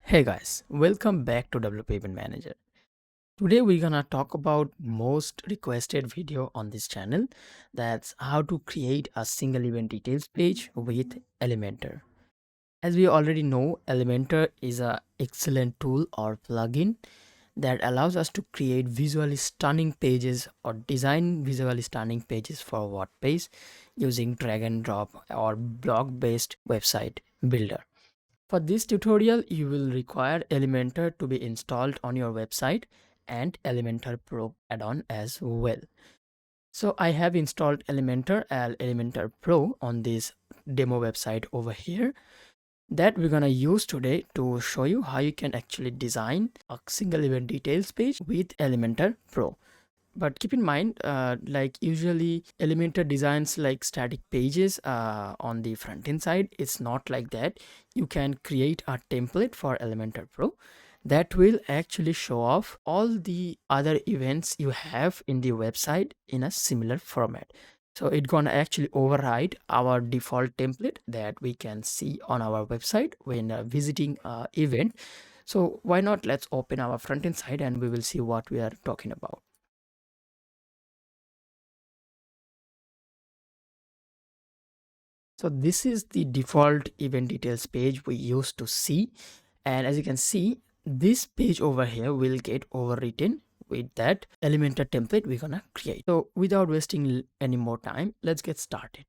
Hey guys, welcome back to WP Event Manager. Today we're gonna talk about most requested video on this channel. That's how to create a single event details page with Elementor. As we already know, Elementor is a excellent tool or plugin that allows us to create visually stunning pages or design visually stunning pages for WordPress using drag and drop or blog based website builder. For this tutorial, you will require Elementor to be installed on your website and Elementor Pro add-on as well. So I have installed Elementor and Elementor Pro on this demo website over here that we're gonna use today to show you how you can actually design a single event details page with Elementor Pro. But keep in mind, like usually Elementor designs like static pages on the front end side. It's not like that. You can create a template for Elementor Pro that will actually show off all the other events you have in the website in a similar format. So it's gonna actually override our default template that we can see on our website when visiting an event. So why not, let's open our front end side and we will see what we are talking about. So this is the default event details page we used to see. And as you can see, this page over here will get overwritten with that Elementor template we're gonna create. So without wasting any more time, let's get started.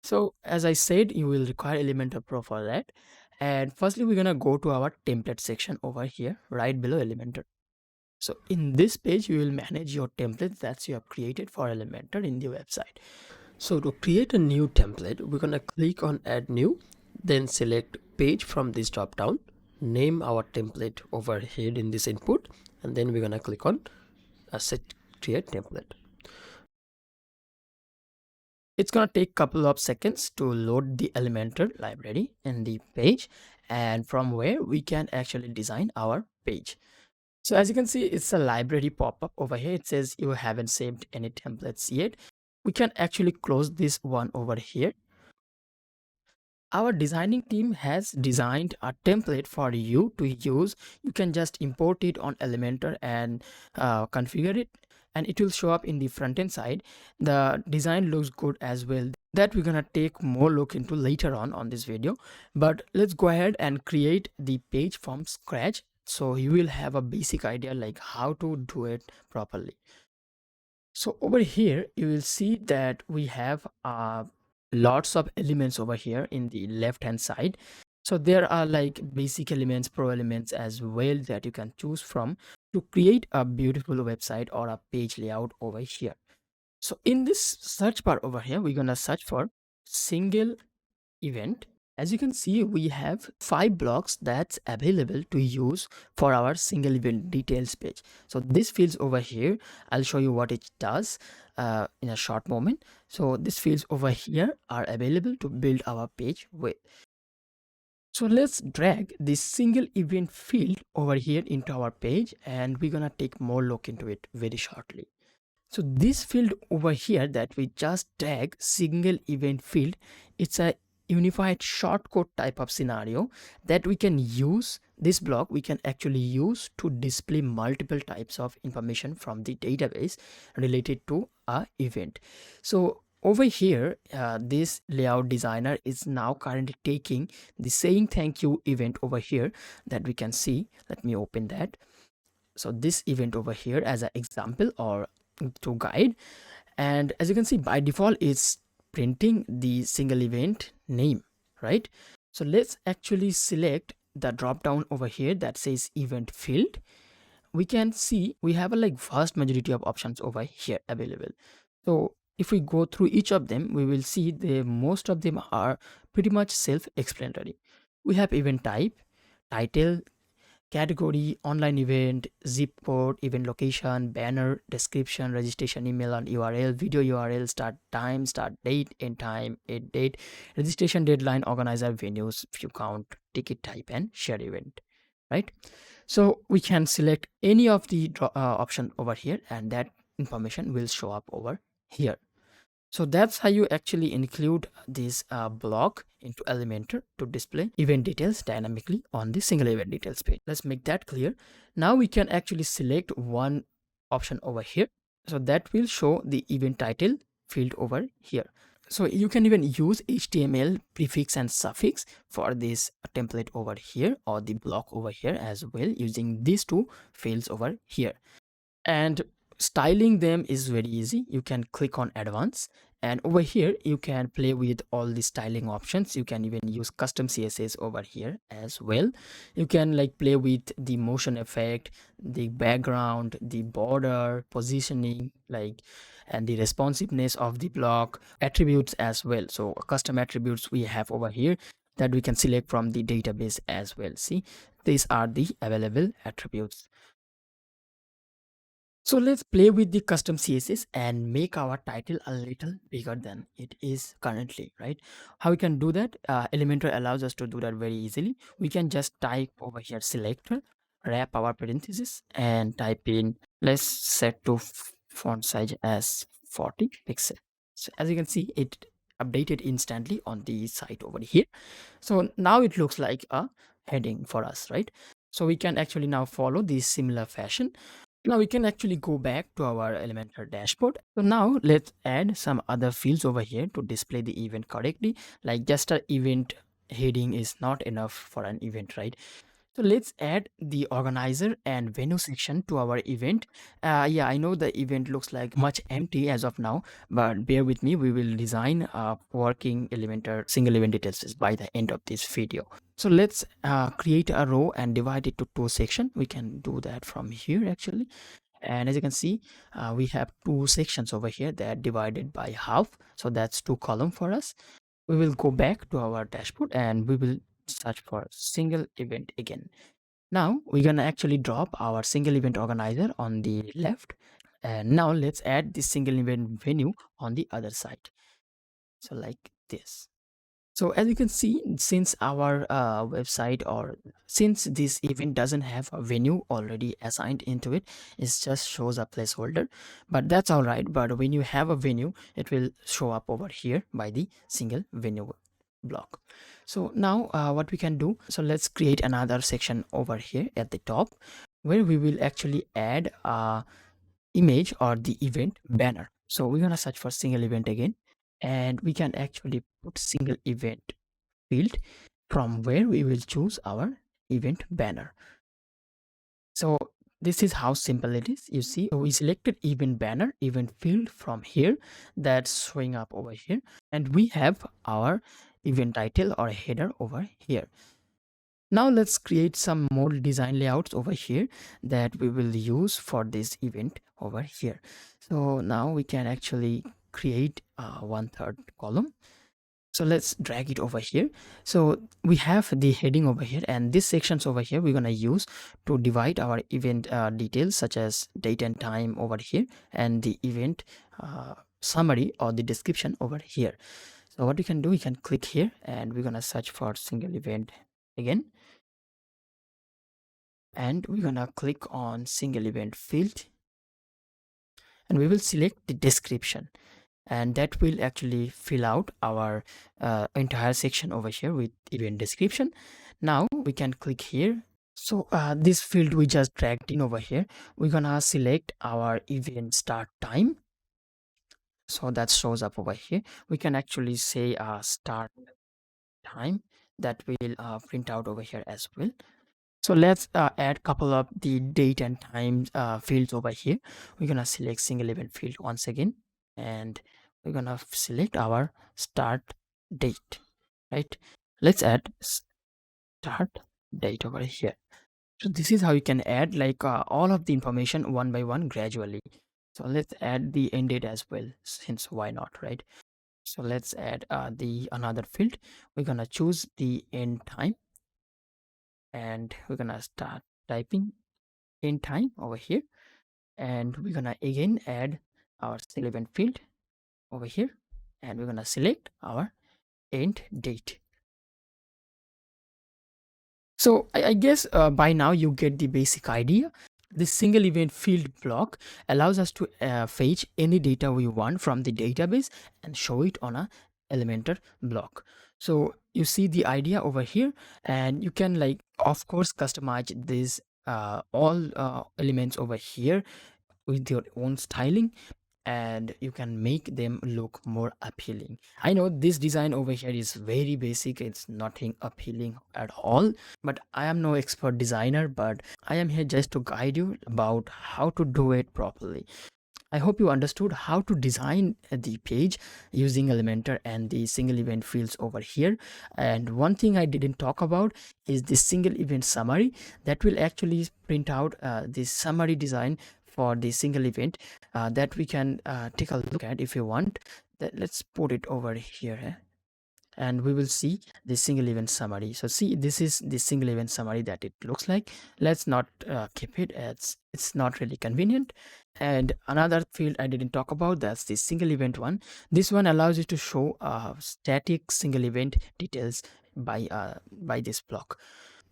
So as I said, you will require Elementor Pro for that. And firstly, we're gonna go to our template section over here, right below Elementor. So in this page, you will manage your templates that you have created for Elementor in the website. So to create a new template, we're gonna click on add new, then select page from this drop down, name our template over here in this input, and then we're gonna click on set create template. It's gonna take a couple of seconds to load the Elementor library in the page, and from where we can actually design our page. So as you can see, it's a library pop-up over here. It says you haven't saved any templates yet. We can actually close this one over here. Our designing team has designed a template for you to use. You can just import it on Elementor and configure it, and it will show up in the front end side. The design looks good as well. That we're gonna take more look into later on this video. But let's go ahead and create the page from scratch, so you will have a basic idea like how to do it properly. So over here, you will see that we have lots of elements over here in the left hand side. So there are like basic elements, pro elements as well that you can choose from to create a beautiful website or a page layout over here. So in this search bar over here, we're gonna search for single event. As you can see, we have 5 blocks that's available to use for our single event details page. So this fields over here, I'll show you what it does in a short moment. So these fields over here are available to build our page with. So let's drag this single event field over here into our page, and we're gonna take more look into it very shortly. So this field over here that we just drag single event field, it's a unified shortcode type of scenario that we can use. This block we can actually use to display multiple types of information from the database related to a event. So over here, this layout designer is now currently taking the saying thank you event over here that we can see. Let me open that. So this event over here as an example or to guide, and as you can see, by default it's printing the single event name, right? So let's actually select the drop down over here that says event field. We can see we have a like vast majority of options over here available. So if we go through each of them, we will see the most of them are pretty much self-explanatory. We have event type, title, category, online event, zip code, event location, banner, description, registration email and URL, video URL, start time, start date, end time, end date, registration deadline, organizer, venues, view count, ticket type, and share event, right? So we can select any of the option over here, and that information will show up over here. So that's how you actually include this block into Elementor to display event details dynamically on the single event details page. Let's make that clear. Now we can actually select one option over here. So that will show the event title field over here. So you can even use HTML prefix and suffix for this template over here or the block over here as well, using these two fields over here. And styling them is very easy. You can click on advanced, and over here you can play with all the styling options. You can even use custom CSS over here as well. You can like play with the motion effect, the background, the border positioning, like, and the responsiveness of the block, attributes as well. So custom attributes we have over here that we can select from the database as well. See, these are the available attributes. So let's play with the custom CSS and make our title a little bigger than it is currently, right? How we can do that? Elementor allows us to do that very easily. We can just type over here selector, wrap our parentheses, and type in, let's set to font size as 40 pixel. So as you can see, it updated instantly on the site over here. So now it looks like a heading for us, right? So we can actually now follow this similar fashion. Now we can actually go back to our Elementor dashboard. So now let's add some other fields over here to display the event correctly. Like just an event heading is not enough for an event, right? So let's add the organizer and venue section to our event. Yeah, I know the event looks like much empty as of now, but bear with me. We will design a working Elementor single event details by the end of this video. So let's create a row and divide it to two sections. We can do that from here actually. And as you can see, we have two sections over here that are divided by half. So that's two columns for us. We will go back to our dashboard and we will search for single event again. Now we're gonna actually drop our single event organizer on the left, and now let's add the single event venue on the other side. So like this. So as you can see, since our website, or since this event doesn't have a venue already assigned into it, it just shows a placeholder, but that's all right. But when you have a venue, it will show up over here by the single venue block. So now what we can do, so let's create another section over here at the top where we will actually add a image or the event banner. So we're gonna search for single event again, and we can actually put single event field from where we will choose our event banner. So this is how simple it is. You see, we selected event banner, event field from here, that's showing up over here, and we have our event title or header over here. Now let's create some more design layouts over here that we will use for this event over here. So now we can actually create a 1/3 column. So let's drag it over here. So we have the heading over here, and these sections over here we're gonna use to divide our event details such as date and time over here, and the event summary or the description over here. So what we can do, we can click here and we're gonna search for single event again, and we're gonna click on single event field, and we will select the description, and that will actually fill out our entire section over here with event description. Now we can click here. So this field we just dragged in over here, we're gonna select our event start time. So that shows up over here. We can actually say start time, that will print out over here as well. So let's add couple of the date and time fields over here. We're gonna select single event field once again, and we're gonna select our start date, right? Let's add start date over here. So this is how you can add like all of the information one by one gradually. So let's add the end date as well, since why not, right? So let's add the another field. We're gonna choose the end time, and we're gonna start typing in time over here, and we're gonna again add our single event field over here, and we're gonna select our end date. So I guess by now you get the basic idea. This single event field block allows us to fetch any data we want from the database and show it on a Elementor block. So you see the idea over here, and you can, like, of course, customize this all elements over here with your own styling, and you can make them look more appealing. I know this design over here is very basic, it's nothing appealing at all, but I am no expert designer, but I am here just to guide you about how to do it properly. I hope you understood how to design the page using Elementor and the single event fields over here. And one thing I didn't talk about is the single event summary that will actually print out the summary design for the single event that we can take a look at if you want. Let's put it over here. And we will see the single event summary. So see, this is the single event summary that it looks like. Let's not keep it, as it's not really convenient. And another field I didn't talk about, that's the single event one. This one allows you to show static single event details by this block.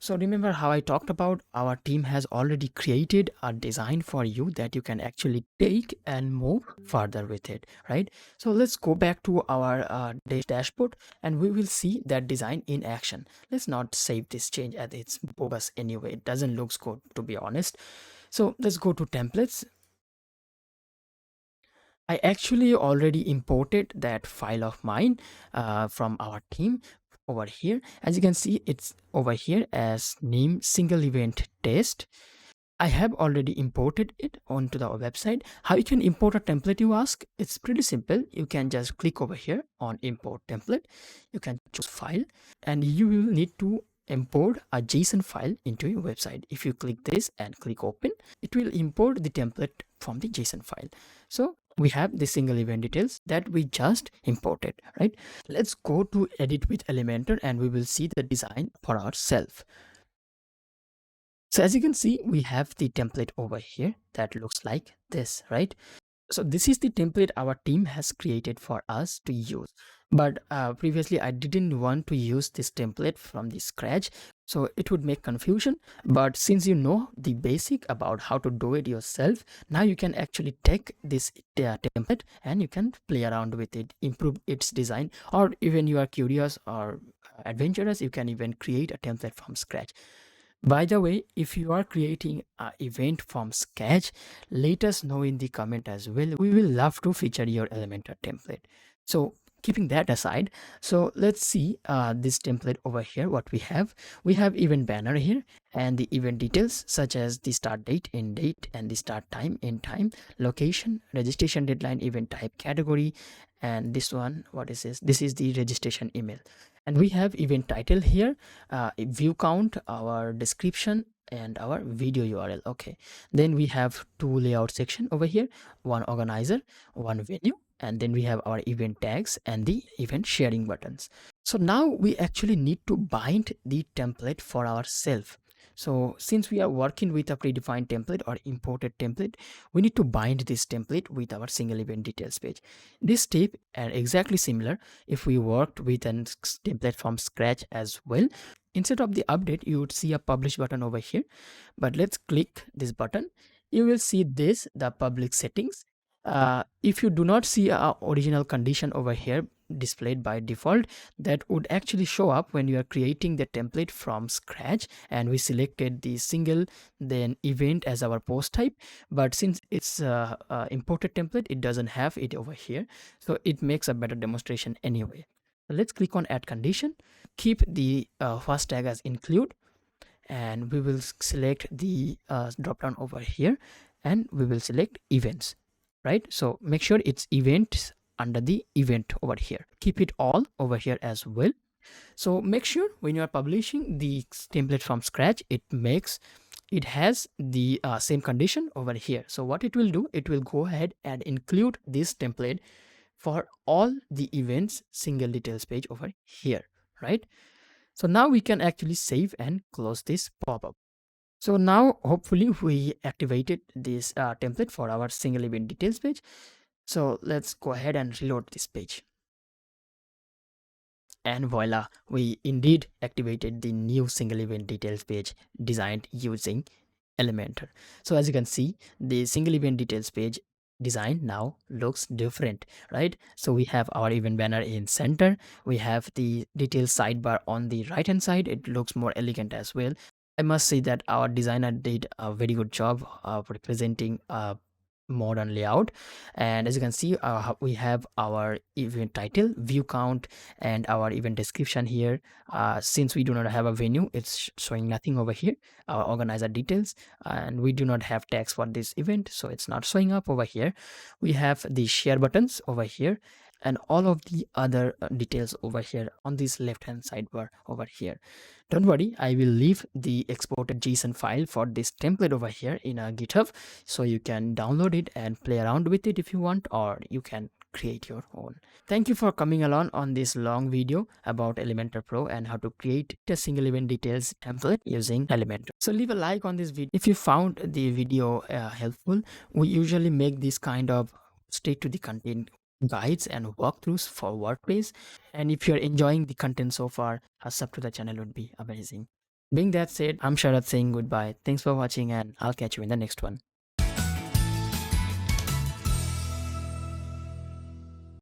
So remember how I talked about our team has already created a design for you that you can actually take and move further with it, right? So let's go back to our dashboard and we will see that design in action. Let's not save this change as it's bogus anyway. It doesn't look good, to be honest. So let's go to templates. I actually already imported that file of mine from our team over here. As you can see, it's over here as name single event test. I have already imported it onto the website. How you can import a template, you ask? It's pretty simple. You can just click over here on import template. You can choose file and you will need to import a JSON file into your website. If you click this and click open, it will import the template from the JSON file. So we have the single event details that we just imported, right? Let's go to edit with Elementor and we will see the design for ourselves. So as you can see, we have the template over here that looks like this, right? So this is the template our team has created for us to use. But previously I didn't want to use this template from the scratch, so it would make confusion. But since you know the basic about how to do it yourself, now you can actually take this template and you can play around with it, improve its design, or even you are curious or adventurous, you can even create a template from scratch. By the way, if you are creating an event from scratch, let us know in the comment as well. We will love to feature your Elementor template. So keeping that aside, so let's see this template over here. What we have event banner here and the event details such as the start date, end date, and the start time, end time, location, registration deadline, event type, category, and this one, what is this? This is the registration email. And we have event title here, view count, our description, and our video URL. Okay, then we have two layout section over here, one organizer, one venue, and then we have our event tags and the event sharing buttons. So now we actually need to bind the template for ourselves. So since we are working with a predefined template or imported template, we need to bind this template with our single event details page. This step are exactly similar if we worked with a template from scratch as well. Instead of the update, you would see a publish button over here, but let's click this button. You will see this, the public settings. If you do not see a original condition over here displayed by default, that would actually show up when you are creating the template from scratch and we selected the single then event as our post type. But since it's imported template, it doesn't have it over here, so it makes a better demonstration anyway. So let's click on add condition, keep the first tag as include, and we will select the drop down over here and we will select events, right? So make sure it's events under the event over here. Keep it all over here as well. So make sure when you are publishing the template from scratch, it has the same condition over here. So what it will do, it will go ahead and include this template for all the events single details page over here, right? So now we can actually save and close this pop-up. So now hopefully we activated this template for our single event details page. So let's go ahead and reload this page. And voila, we indeed activated the new single event details page designed using Elementor. So as you can see, the single event details page design now looks different, right? So we have our event banner in center, we have the details sidebar on the right hand side. It looks more elegant as well. I must say that our designer did a very good job of representing a modern layout. And as you can see, we have our event title, view count, and our event description here. Since we do not have a venue, it's showing nothing over here. Our organizer details, and we do not have tags for this event, so it's not showing up over here. We have the share buttons over here, and all of the other details over here on this left hand sidebar over here. Don't worry, I will leave the exported JSON file for this template over here in a GitHub, so you can download it and play around with it if you want, or you can create your own. Thank you for coming along on this long video about Elementor Pro and how to create a single event details template using Elementor. So leave a like on this video if you found the video helpful. We usually make this kind of straight to the content guides and walkthroughs for WordPress, and if you're enjoying the content so far, a sub to the channel would be amazing. Being that said, I'm Sharad saying goodbye. Thanks for watching, and I'll catch you in the next one.